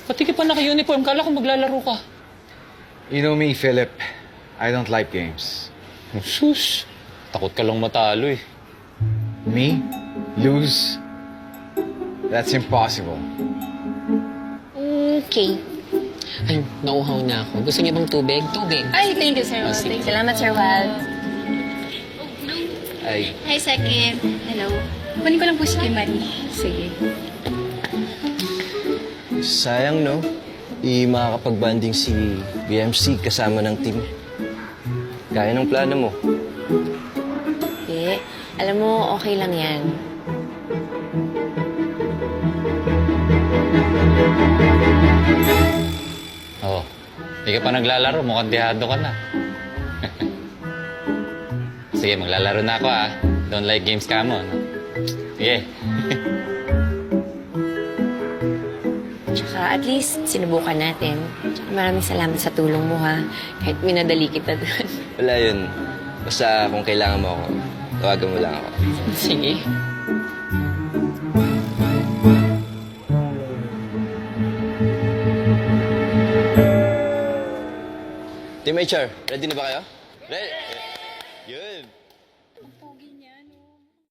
Pati ka pa naka-uniform. Kala ko maglalaro ka. You know me, Philip. I don't like games. Sus. Takot ka lang matalo eh. Me? Lose? That's impossible. Okay. Ay, nauhaw na ako. Gusto niyo bang tubig? Tubig. Ay, thank you, Sir Wal. sige. Salamat, Sir Wal. Ay, Hi, second. Hello. Kunin ko lang po si Kim Marie. Sige. Sayang, no? Di makakapag-banding si BMC kasama ng team. Kaya ng plano mo. Eh, alam mo, okay lang yan. Oo. Hindi ka pa naglalaro. Mukhang dehado ka na. Sige, maglalaro na ako ah. Don't like games ka mo. No? Sige. Tsaka at least sinubukan natin. Tsaka maraming salamat sa tulong mo, ha? Kahit minadali kita doon. Wala yun. Basta kung kailangan mo ako, tawagan mo lang ako. Sige. Team HR, ready na ba kayo? Ready? Yun.